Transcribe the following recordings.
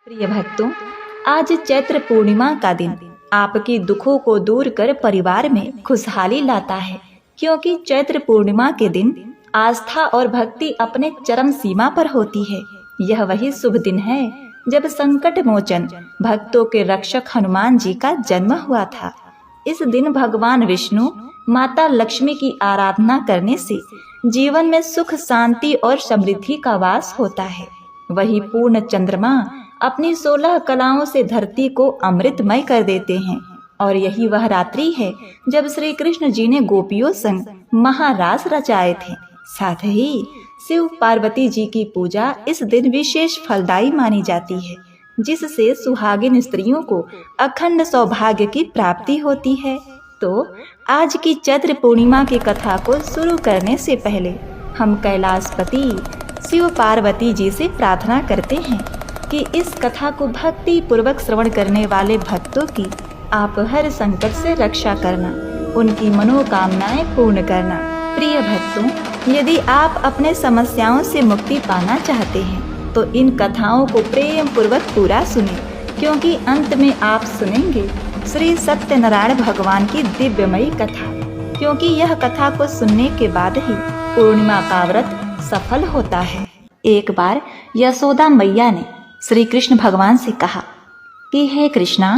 प्रिय भक्तों, आज चैत्र पूर्णिमा का दिन आपके दुखों को दूर कर परिवार में खुशहाली लाता है, क्योंकि चैत्र पूर्णिमा के दिन आस्था और भक्ति अपने चरम सीमा पर होती है। यह वही शुभ दिन है जब संकट मोचन भक्तों के रक्षक हनुमान जी का जन्म हुआ था। इस दिन भगवान विष्णु माता लक्ष्मी की आराधना करने से जीवन में सुख, शांति और समृद्धि का वास होता है। वही पूर्ण चंद्रमा अपनी 16 कलाओं से धरती को अमृतमय कर देते हैं, और यही वह रात्रि है जब श्री कृष्ण जी ने गोपियों संग महारास रचाए थे। साथ ही शिव पार्वती जी की पूजा इस दिन विशेष फलदायी मानी जाती है, जिससे सुहागिन स्त्रियों को अखंड सौभाग्य की प्राप्ति होती है। तो आज की चैत्र पूर्णिमा की कथा को शुरू करने से पहले हम कैलाशपति शिव पार्वती जी से प्रार्थना करते हैं कि इस कथा को भक्ति पूर्वक श्रवण करने वाले भक्तों की आप हर संकट से रक्षा करना, उनकी मनोकामनाएं पूर्ण करना। प्रिय भक्तों, यदि आप अपने समस्याओं से मुक्ति पाना चाहते हैं तो इन कथाओं को प्रेम पूर्वक पूरा सुनें, क्योंकि अंत में आप सुनेंगे श्री सत्यनारायण भगवान की दिव्यमयी कथा। क्योंकि यह कथा को सुनने के बाद ही पूर्णिमा का व्रत सफल होता है। एक बार यशोदा मैया ने श्री कृष्ण भगवान से कहा कि हे कृष्णा,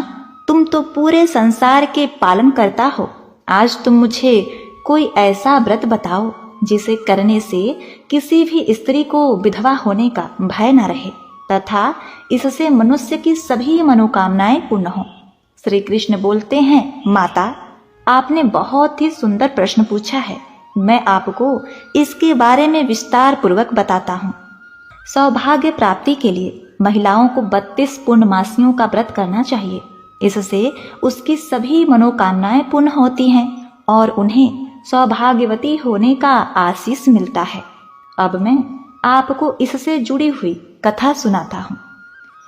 तुम तो पूरे संसार के पालन करता हो। आज तुम मुझे कोई ऐसा व्रत बताओ जिसे करने से किसी भी स्त्री को विधवा होने का भय न रहे तथा इससे मनुष्य की सभी मनोकामनाएं पूर्ण हो। श्री कृष्ण बोलते हैं, माता, आपने बहुत ही सुंदर प्रश्न पूछा है। मैं आपको इसके बारे में विस्तार पूर्वक बताता हूँ। सौभाग्य प्राप्ति के लिए महिलाओं को 32 पूर्णमासियों का व्रत करना चाहिए। इससे उसकी सभी मनोकामनाएं पूर्ण होती हैं और उन्हें सौभाग्यवती होने का आशीष मिलता है। अब मैं आपको इससे जुड़ी हुई कथा सुनाता हूँ।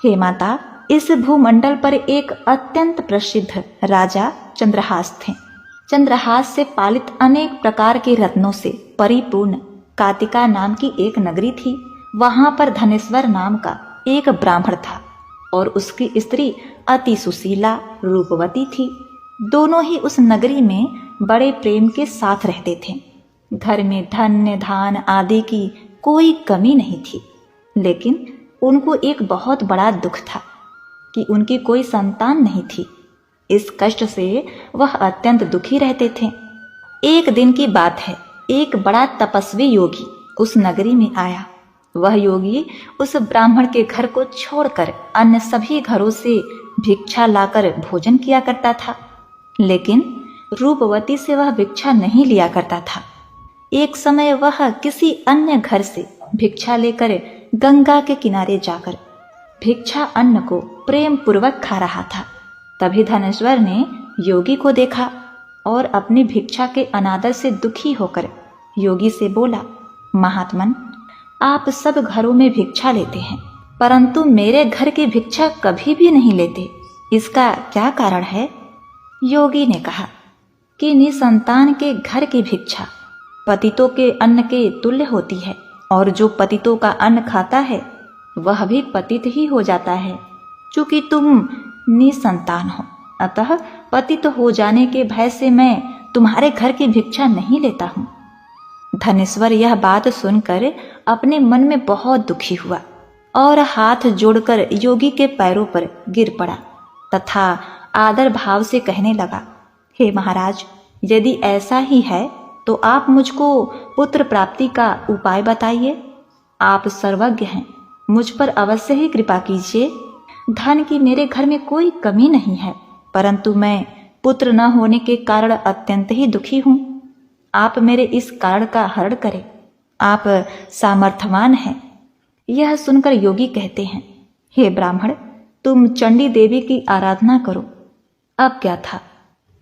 हे माता, इस भूमंडल पर एक अत्यंत प्रसिद्ध राजा चंद्रहास थे। चंद्रहास से पालित अनेक प्रकार के रत्नों से परिपूर्ण कातिका नाम की एक नगरी थी। वहां पर धनेश्वर नाम का एक ब्राह्मण था और उसकी स्त्री अति सुशीला रूपवती थी। दोनों ही उस नगरी में बड़े प्रेम के साथ रहते थे। घर में धन्य धान आदि की कोई कमी नहीं थी, लेकिन उनको एक बहुत बड़ा दुख था कि उनकी कोई संतान नहीं थी। इस कष्ट से वह अत्यंत दुखी रहते थे। एक दिन की बात है, एक बड़ा तपस्वी योगी उस नगरी में आया। वह योगी उस ब्राह्मण के घर को छोड़कर अन्य सभी घरों से भिक्षा लाकर भोजन किया करता था, लेकिन रूपवती से वह भिक्षा नहीं लिया करता था। एक समय वह किसी अन्य घर से भिक्षा लेकर गंगा के किनारे जाकर भिक्षा अन्न को प्रेम पूर्वक खा रहा था। तभी धनेश्वर ने योगी को देखा और अपनी भिक्षा के अनादर से दुखी होकर योगी से बोला, महात्मन, आप सब घरों में भिक्षा लेते हैं, परंतु मेरे घर की भिक्षा कभी भी नहीं लेते। इसका क्या कारण है? योगी ने कहा कि निसंतान के घर की भिक्षा पतितों के अन्न के तुल्य होती है, और जो पतितों का अन्न खाता है वह भी पतित ही हो जाता है। चूंकि तुम निसंतान हो, अतः पतित हो जाने के भय से मैं तुम्हारे घर की भिक्षा नहीं लेता हूँ। धनेश्वर यह बात सुनकर अपने मन में बहुत दुखी हुआ और हाथ जोड़कर योगी के पैरों पर गिर पड़ा तथा आदर भाव से कहने लगा, हे महाराज, यदि ऐसा ही है तो आप मुझको पुत्र प्राप्ति का उपाय बताइए। आप सर्वज्ञ हैं, मुझ पर अवश्य ही कृपा कीजिए। धन की मेरे घर में कोई कमी नहीं है, परंतु मैं पुत्र न होने के कारण अत्यंत ही दुखी हूँ। आप मेरे इस कारण का हरण करें, आप सामर्थ्यवान हैं। यह सुनकर योगी कहते हैं, हे ब्राह्मण, तुम चंडी देवी की आराधना करो। अब क्या था,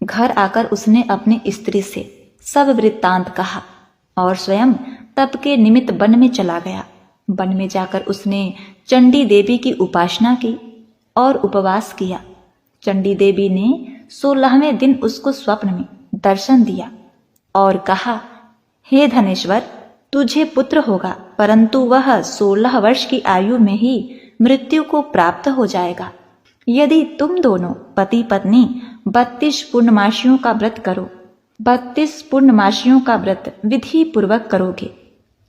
घर आकर उसने अपनी स्त्री से सब वृत्तांत कहा और स्वयं तप के निमित्त वन में चला गया। वन में जाकर उसने चंडी देवी की उपासना की और उपवास किया। चंडी देवी ने 16वें दिन उसको स्वप्न में दर्शन दिया और कहा, हे धनेश्वर, तुझे पुत्र होगा, परंतु वह 16 वर्ष की आयु में ही मृत्यु को प्राप्त हो जाएगा। यदि तुम दोनों पति पत्नी 32 पूर्णमासियों का व्रत करो, 32 पूर्णमासियों का व्रत विधि पूर्वक करोगे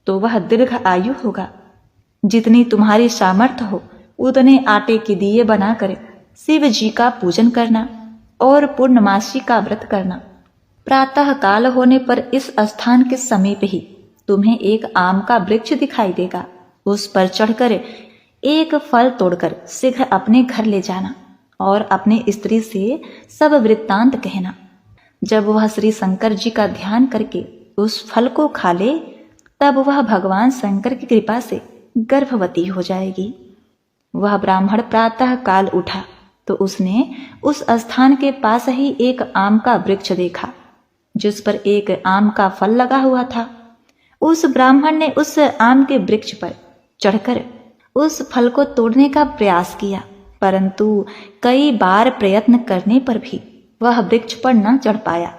तो वह दीर्घ आयु होगा। जितनी तुम्हारी सामर्थ्य हो उतने आटे के दिए बनाकर शिव जी का पूजन करना और पूर्णमासी का व्रत करना। प्रातः काल होने पर इस स्थान के समीप ही तुम्हें एक आम का वृक्ष दिखाई देगा। उस पर चढ़कर एक फल तोड़कर शीघ्र अपने घर ले जाना और अपने स्त्री से सब वृत्तांत कहना। जब वह श्री शंकर जी का ध्यान करके उस फल को खा ले तब वह भगवान शंकर की कृपा से गर्भवती हो जाएगी। वह ब्राह्मण प्रातः काल उठा तो उसने उस स्थान के पास ही एक आम का वृक्ष देखा जिस पर एक आम का फल लगा हुआ था। उस ब्राह्मण ने उस आम के वृक्ष पर चढ़कर उस फल को तोड़ने का प्रयास किया, परंतु कई बार प्रयत्न करने पर भी वह वृक्ष पर न चढ़ पाया।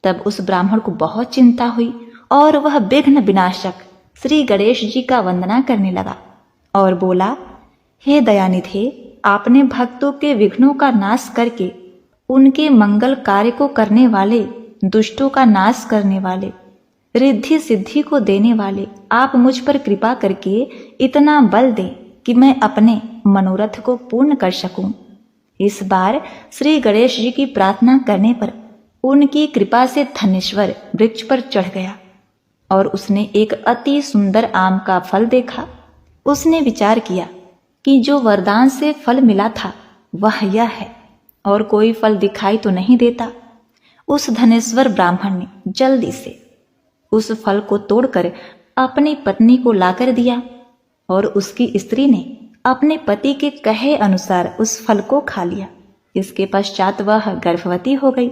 तब उस ब्राह्मण को बहुत चिंता हुई और वह विघ्न विनाशक श्री गणेश जी का वंदना करने लगा और बोला, हे दयानिधे, आपने भक्तों के विघ्नों का नाश करके उनके मंगल कार्य को करने वाले, दुष्टों का नाश करने वाले, रिद्धि सिद्धि को देने वाले, आप मुझ पर कृपा करके इतना बल दें कि मैं अपने मनोरथ को पूर्ण कर सकूं। इस बार श्री गणेश जी की प्रार्थना करने पर उनकी कृपा से धनेश्वर वृक्ष पर चढ़ गया और उसने एक अति सुंदर आम का फल देखा। उसने विचार किया कि जो वरदान से फल मिला था वह यह है और कोई फल दिखाई तो नहीं देता। उस धनेश्वर ब्राह्मण ने जल्दी से उस फल को तोड़कर अपनी पत्नी को लाकर दिया और उसकी स्त्री ने अपने पति के कहे अनुसार उस फल को खा लिया। इसके पश्चात वह गर्भवती हो गई।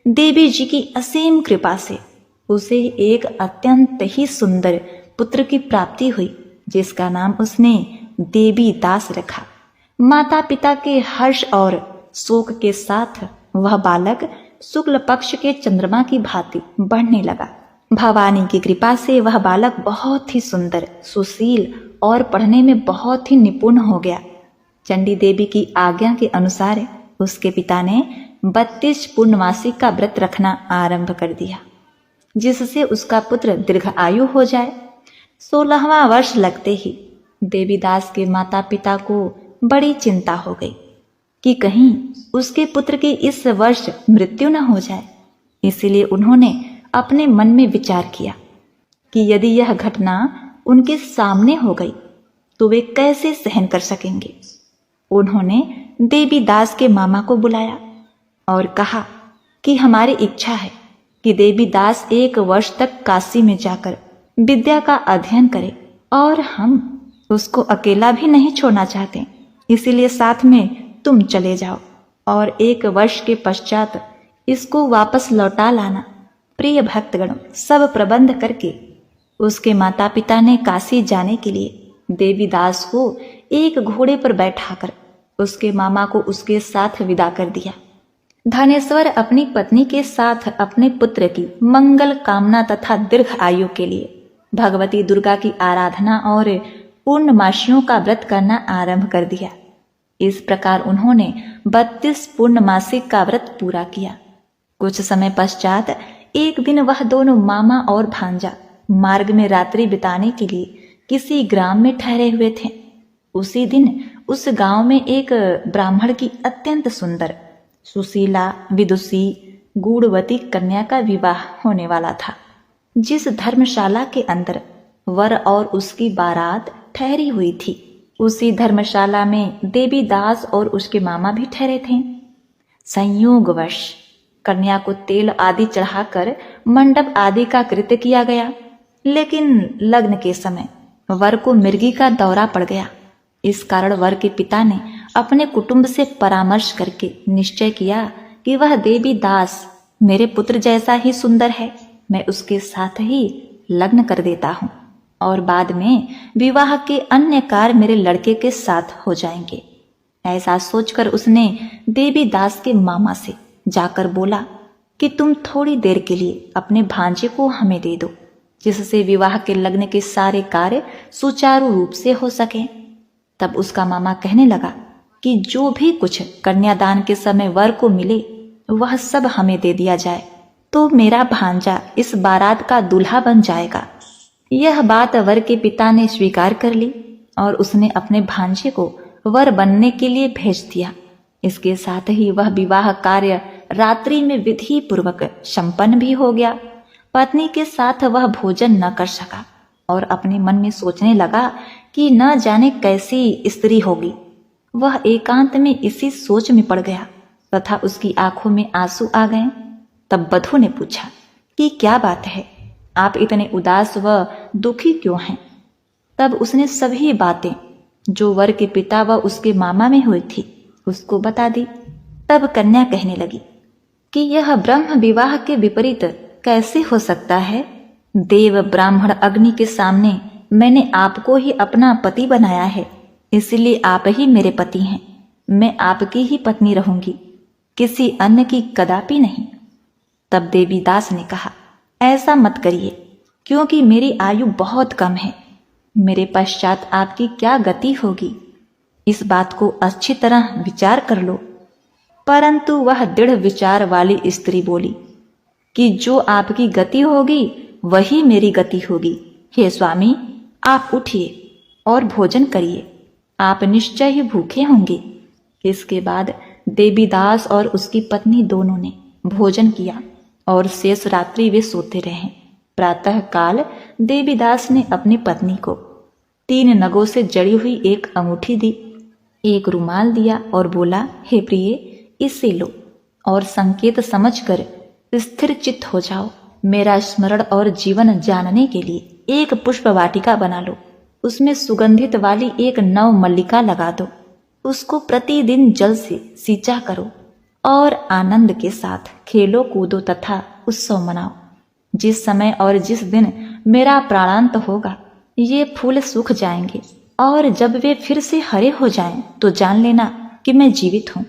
देवी जी की असीम कृपा से उसे एक अत्यंत ही सुंदर पुत्र की प्राप्ति हुई जिसका नाम उसने देवी दास रखा। माता पिता के हर्ष और शोक के साथ वह बालक शुक्ल पक्ष के चंद्रमा की भांति बढ़ने लगा। भवानी की कृपा से वह बालक बहुत ही सुंदर, सुशील और पढ़ने में बहुत ही निपुण हो गया। चंडी देवी की आज्ञा के अनुसार उसके पिता ने 32 पूर्णमासी का व्रत रखना आरंभ कर दिया जिससे उसका पुत्र दीर्घ आयु हो जाए। 16वां वर्ष लगते ही देवीदास के माता पिता को बड़ी चिंता हो गई कि कहीं उसके पुत्र की इस वर्ष मृत्यु न हो जाए। इसीलिए उन्होंने अपने मन में विचार किया कि यदि यह घटना उनके सामने हो गई तो वे कैसे सहन कर सकेंगे। उन्होंने देवीदास के मामा को बुलाया और कहा कि हमारी इच्छा है कि देवीदास 1 वर्ष तक काशी में जाकर विद्या का अध्ययन करे और हम उसको अकेला भी नहीं छोड़ना चाहते, इसीलिए साथ में तुम चले जाओ और 1 वर्ष के पश्चात इसको वापस लौटा लाना। प्रिय भक्तगण, सब प्रबंध करके उसके माता पिता ने काशी जाने के लिए देवीदास को एक घोड़े पर बैठाकर उसके मामा को उसके साथ विदा कर दिया। धनेश्वर अपनी पत्नी के साथ अपने पुत्र की मंगल कामना तथा दीर्घ आयु के लिए भगवती दुर्गा की आराधना और पूर्णमासियों का व्रत करना आरंभ कर दिया। इस प्रकार उन्होंने 32 पूर्णमासी का व्रत पूरा किया। कुछ समय पश्चात एक दिन वह दोनों मामा और भांजा मार्ग में रात्रि बिताने के लिए किसी ग्राम में ठहरे हुए थे। उसी दिन उस गांव में एक ब्राह्मण की अत्यंत सुंदर, सुशीला, विदुषी, गूढ़वती कन्या का विवाह होने वाला था। जिस धर्मशाला के अंदर वर और उसकी बारात ठहरी हुई थी, उसी धर्मशाला में देवीदास और उसके मामा भी ठहरे थे। संयोगवश कन्या को तेल आदि चढ़ाकर मंडप आदि का कृत्य किया गया, लेकिन लग्न के समय वर को मिर्गी का दौरा पड़ गया। इस कारण वर के पिता ने अपने कुटुंब से परामर्श करके निश्चय किया कि वह देवीदास मेरे पुत्र जैसा ही सुंदर है, मैं उसके साथ ही लग्न कर देता हूँ और बाद में विवाह के अन्य कार्य मेरे लड़के के साथ हो जाएंगे। ऐसा सोचकर उसने देवीदास के मामा से जाकर बोला कि तुम थोड़ी देर के लिए अपने भांजे को हमें दे दो, जिससे विवाह के लग्न के सारे कार्य सुचारू रूप से हो सके। तब उसका मामा कहने लगा कि जो भी कुछ कन्यादान के समय वर को मिले वह सब हमें दे दिया जाए, तो मेरा भांजा इस बारात का दूल्हा बन जाएगा। यह बात वर के पिता ने स्वीकार कर ली और उसने अपने भांजे को वर बनने के लिए भेज दिया। इसके साथ ही वह विवाह कार्य रात्रि में विधि पूर्वक संपन्न भी हो गया। पत्नी के साथ वह भोजन न कर सका और अपने मन में सोचने लगा कि न जाने कैसी स्त्री होगी। वह एकांत में इसी सोच में पड़ गया तथा उसकी आंखों में आंसू आ गए। तब बधू ने पूछा कि क्या बात है, आप इतने उदास व दुखी क्यों हैं? तब उसने सभी बातें जो वर के पिता व उसके मामा में हुई थी उसको बता दी। तब कन्या कहने लगी कि यह ब्रह्म विवाह के विपरीत कैसे हो सकता है? देव ब्राह्मण अग्नि के सामने मैंने आपको ही अपना पति बनाया है, इसलिए आप ही मेरे पति हैं। मैं आपकी ही पत्नी रहूंगी, किसी अन्य की कदापि नहीं। तब देवीदास ने कहा, ऐसा मत करिए, क्योंकि मेरी आयु बहुत कम है। मेरे पश्चात आपकी क्या गति होगी, इस बात को अच्छी तरह विचार कर लो। परंतु वह दृढ़ विचार वाली स्त्री बोली कि जो आपकी गति होगी वही मेरी गति होगी। हे स्वामी, आप उठिए और भोजन करिए, आप निश्चय ही भूखे होंगे। इसके बाद देवीदास और उसकी पत्नी दोनों ने भोजन किया और शेष रात्रि वे सोते रहे। प्रातः काल देवीदास ने अपनी पत्नी को 3 नगों से जड़ी हुई एक अंगूठी दी, एक रुमाल दिया और बोला, हे प्रिय, इसे लो और संकेत समझकर स्थिर चित्त हो जाओ। मेरा स्मरण और जीवन जानने के लिए एक पुष्प वाटिका बना लो, उसमें सुगंधित वाली एक नव मल्लिका लगा दो, उसको प्रतिदिन जल से सींचा करो और आनंद के साथ खेलो कूदो तथा उत्सव मनाओ। जिस समय और जिस दिन मेरा प्राणांत होगा ये फूल सूख जाएंगे और जब वे फिर से हरे हो जाएं तो जान लेना कि मैं जीवित हूँ।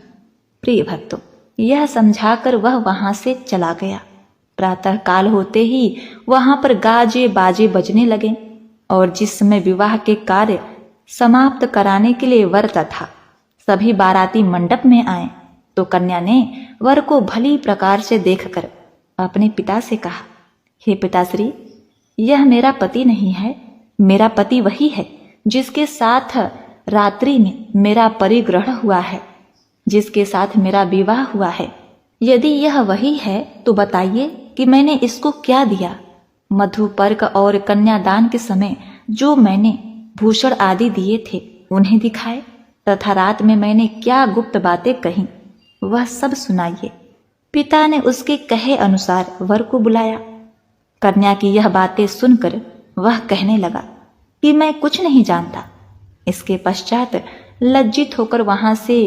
प्रिय भक्तों, यह समझाकर वह वहां से चला गया। प्रातः काल होते ही वहां पर गाजे बाजे बजने लगे और जिस समय विवाह के कार्य समाप्त कराने के लिए वर तथा सभी बाराती मंडप में आए तो कन्या ने वर को भली प्रकार से देखकर अपने पिता से कहा, हे पिताश्री, यह मेरा पति नहीं है, मेरा पति वही है जिसके साथ रात्रि में मेरा परिग्रहण हुआ है, जिसके साथ मेरा विवाह हुआ है। यदि यह वही है तो बताइए कि मैंने इसको क्या दिया। मधुपर्क और कन्यादान के समय जो मैंने भूषण आदि दिए थे उन्हें दिखाए तथा रात में मैंने क्या गुप्त बातें कही वह सब सुनाइए। पिता ने उसके कहे अनुसार वर को बुलाया। कन्या की यह बातें सुनकर वह कहने लगा कि मैं कुछ नहीं जानता। इसके पश्चात लज्जित होकर वहां से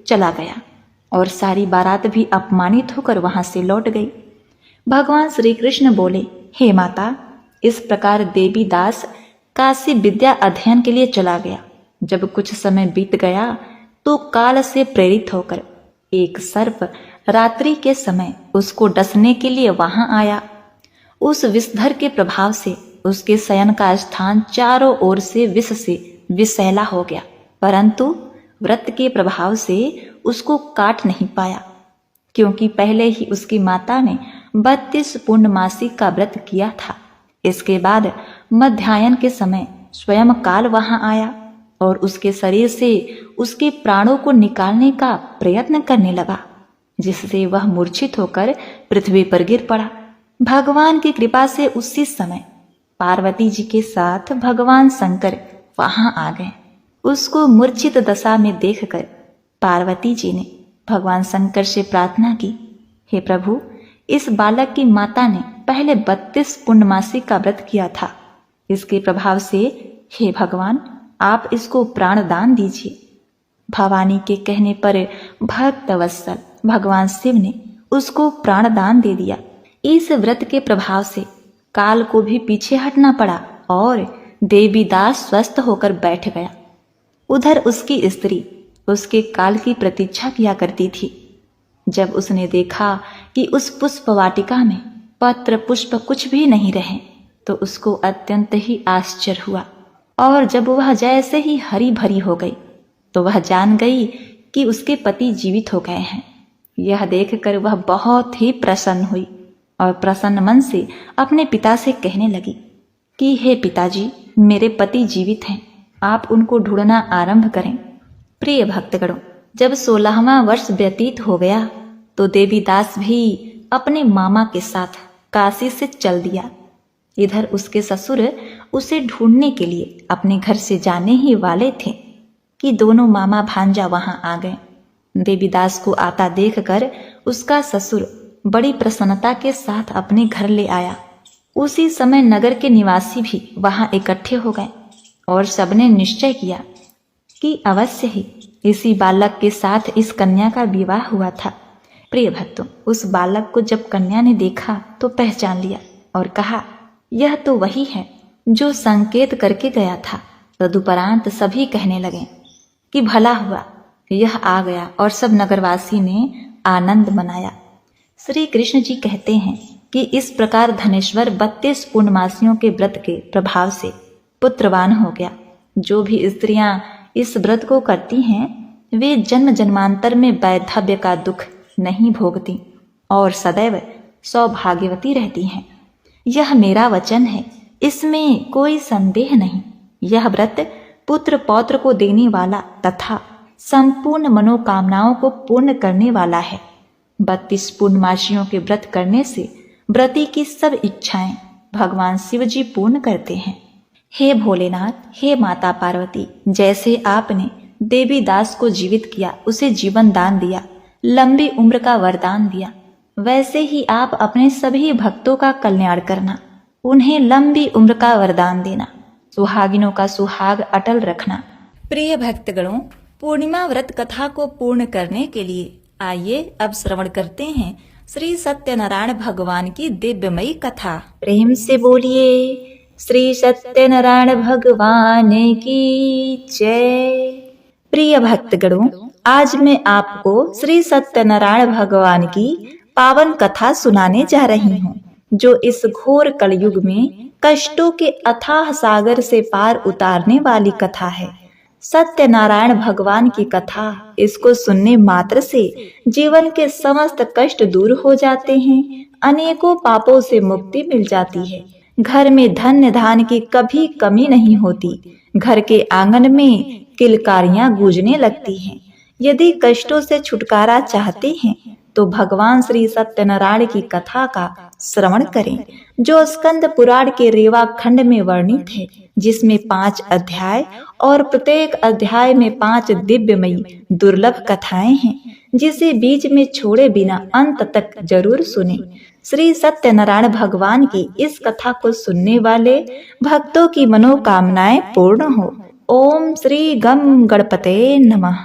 चला गया और सारी बारात भी अपमानित होकर वहां से लौट गई। भगवान श्री कृष्ण बोले, हे माता, इस प्रकार देवीदास काशी विद्या अध्ययन के लिए चला गया। जब कुछ समय बीत गया तो काल से प्रेरित होकर एक सर्प रात्रि के समय उसको डसने के लिए वहां आया। उस विषधर के प्रभाव से उसके शयन का स्थान चारों ओर से विष से विषैला हो गया, परंतु व्रत के प्रभाव से उसको काट नहीं पाया, क्योंकि पहले ही उसकी माता ने 32 पूर्णमासी का व्रत किया था। इसके बाद मध्याह्न के समय स्वयं काल वहां आया और उसके शरीर से उसके प्राणों को निकालने का प्रयत्न करने लगा, जिससे वह मूर्छित होकर पृथ्वी पर गिर पड़ा। भगवान की कृपा से उसी समय पार्वती जी के साथ भगवान शंकर वहां आ गए। उसको मूर्छित दशा में देखकर पार्वती जी ने भगवान शंकर से प्रार्थना की, हे प्रभु, इस बालक की माता ने पहले 32 पूर्णमासी का व्रत किया था। इसके प्रभाव से हे भगवान, आप इसको प्राण दान दीजिए। भवानी के कहने पर भक्त वत्सल भगवान शिव ने उसको प्राण दान दे दिया। इस व्रत के प्रभाव से काल को भी पीछे हटना पड़ा और देवीदास स्वस्थ होकर बैठ गया। उधर उसकी स्त्री उसके काल की प्रतीक्षा किया करती थी। जब उसने देखा कि उस पुष्प वाटिका में पत्र पुष्प कुछ भी नहीं रहे तो उसको अत्यंत ही आश्चर्य हुआ और जब वह जैसे ही हरी भरी हो गई तो वह जान गई कि उसके पति जीवित हो गए हैं। यह देखकर वह बहुत ही प्रसन्न हुई और प्रसन्न मन से अपने पिता से कहने लगी कि हे पिताजी, मेरे पति जीवित हैं, आप उनको ढूंढना आरंभ करें। प्रिय भक्तगणों, जब 16वां वर्ष व्यतीत हो गया तो देवीदास भी अपने मामा के साथ काशी से चल दिया। इधर उसके ससुर उसे ढूंढने के लिए अपने घर से जाने ही वाले थे कि दोनों मामा भांजा वहां आ गए। देवीदास को आता देखकर उसका ससुर बड़ी प्रसन्नता के साथ अपने घर ले आया। उसी समय नगर के निवासी भी वहां इकट्ठे हो गए और सबने निश्चय किया कि अवश्य ही इसी बालक के साथ इस कन्या का विवाह हुआ था। प्रिय भक्तों, उस बालक को जब कन्या ने देखा तो पहचान लिया और कहा, यह तो वही है जो संकेत करके गया था। तदुपरांत सभी कहने लगे कि भला हुआ यह आ गया, और सब नगरवासी ने आनंद मनाया। श्री कृष्ण जी कहते हैं कि इस प्रकार धनेश्वर 32 पूर्णमासियों के व्रत के प्रभाव से पुत्रवान हो गया। जो भी स्त्रियां इस व्रत को करती हैं वे जन्म जन्मांतर में वैधव्य का दुख नहीं भोगती और सदैव सौभाग्यवती रहती हैं। यह मेरा वचन है, इसमें कोई संदेह नहीं। यह व्रत पुत्र पौत्र को देने वाला तथा संपूर्ण मनोकामनाओं को पूर्ण करने वाला है। 32 पूर्णमासियों के व्रत करने से व्रती की सब इच्छाएं भगवान शिव जी पूर्ण करते हैं। हे भोलेनाथ, हे माता पार्वती, जैसे आपने देवीदास को जीवित किया, उसे जीवन दान दिया, लंबी उम्र का वरदान दिया, वैसे ही आप अपने सभी भक्तों का कल्याण करना, उन्हें लंबी उम्र का वरदान देना, सुहागिनों का सुहाग अटल रखना। प्रिय भक्तगणों, पूर्णिमा व्रत कथा को पूर्ण करने के लिए आइए अब श्रवण करते हैं श्री सत्यनारायण भगवान की दिव्यमयी कथा। प्रेम से बोलिए श्री सत्यनारायण भगवान की जय। प्रिय भक्तगणों, आज मैं आपको श्री सत्यनारायण भगवान की पावन कथा सुनाने जा रही हूँ, जो इस घोर कलयुग में कष्टों के अथाह सागर से पार उतारने वाली कथा है। सत्यनारायण भगवान की कथा, इसको सुनने मात्र से जीवन के समस्त कष्ट दूर हो जाते हैं, अनेकों पापों से मुक्ति मिल जाती है। घर में धन्य धान की कभी कमी नहीं होती, घर के आंगन में किलकारियां गूंजने लगती हैं। यदि कष्टों से छुटकारा चाहते हैं तो भगवान श्री सत्यनारायण की कथा का श्रवण करें, जो स्कंद पुराण के रेवा खंड में वर्णित है, जिसमें 5 अध्याय और प्रत्येक अध्याय में 5 दिव्यमयी दुर्लभ कथाएं हैं, जिसे बीच में छोड़े बिना अंत तक जरूर सुने। श्री सत्यनारायण भगवान की इस कथा को सुनने वाले भक्तों की मनोकामनाएं पूर्ण हो। ओम श्री गम गणपते नमः।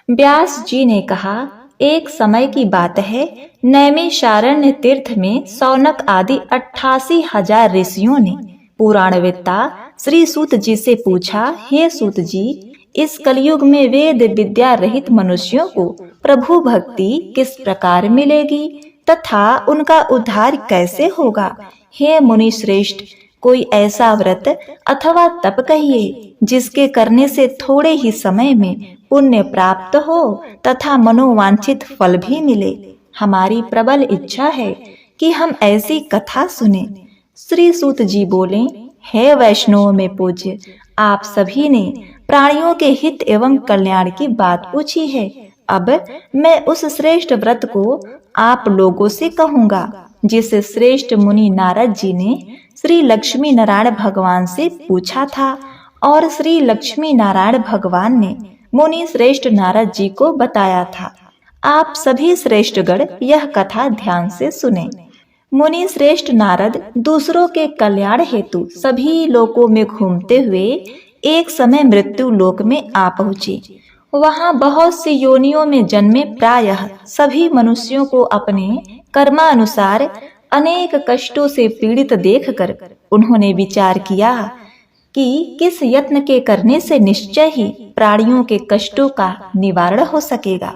व्यास जी ने कहा, एक समय की बात है, नैमिषारण्य तीर्थ में सौनक आदि 88,000 ऋषियों ने पुराणवेत्ता श्री सूत जी से पूछा, हे सूत जी, इस कलयुग में वेद विद्या रहित मनुष्यों को प्रभु भक्ति किस प्रकार मिलेगी तथा उनका उद्धार कैसे होगा? हे मुनि श्रेष्ठ, कोई ऐसा व्रत अथवा तप कहिए जिसके करने से थोड़े ही समय में पुण्य प्राप्त हो तथा मनोवांछित फल भी मिले। हमारी प्रबल इच्छा है कि हम ऐसी कथा सुने। श्री सूत जी बोले, हे वैष्णव में पूज्य, आप सभी ने प्राणियों के हित एवं कल्याण की बात पूछी है। अब मैं उस श्रेष्ठ व्रत को आप लोगों से कहूँगा, जिसे श्रेष्ठ मुनि नारद जी ने श्री लक्ष्मी नारायण भगवान से पूछा था, और श्री लक्ष्मी नारायण भगवान ने मुनि श्रेष्ठ नारद जी को बताया था। आप सभी श्रेष्ठगण यह कथा ध्यान से सुने। मुनि श्रेष्ठ नारद दूसरों के कल्याण हेतु सभी लोकों में घूमते हुए एक समय मृत्यु लोक में आ पहुँचे। वहाँ बहुत सी योनियों में जन्मे प्रायः सभी मनुष्यों को अपने कर्मानुसार अनेक कष्टों से पीड़ित देखकर उन्होंने विचार किया कि किस यत्न के करने से निश्चय ही प्राणियों के कष्टों का निवारण हो सकेगा।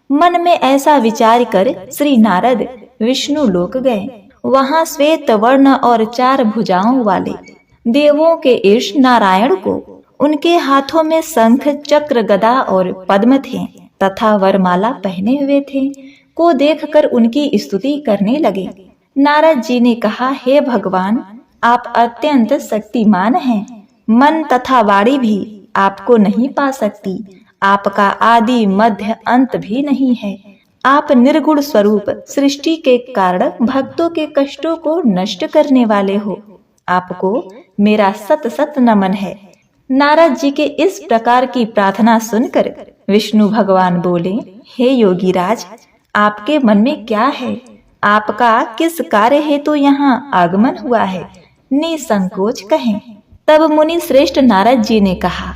मन में ऐसा विचार कर श्री नारद विष्णु लोक गए। वहां श्वेत वर्ण और 4 भुजाओं वाले देवों के ईश नारायण को उनके हाथों में शंख, चक्र, गदा और पद्म थे तथा वरमाला पहने हुए थे, को देखकर उनकी स्तुति करने लगे। नारद जी ने कहा, हे भगवान, आप अत्यंत शक्तिमान हैं। मन तथा वाणी भी आपको नहीं पा सकती। आपका आदि मध्य अंत भी नहीं है। आप निर्गुण स्वरूप, सृष्टि के कारण भक्तों के कष्टों को नष्ट करने वाले हो। आपको मेरा सत सत नमन है। नारद जी के इस प्रकार की प्रार्थना सुनकर विष्णु भगवान बोले, हे योगी राज, आपके मन में क्या है? आपका किस कार्य हेतु यहाँ आगमन हुआ है? निसंकोच कहें। तब मुनि श्रेष्ठ नारद जी ने कहा,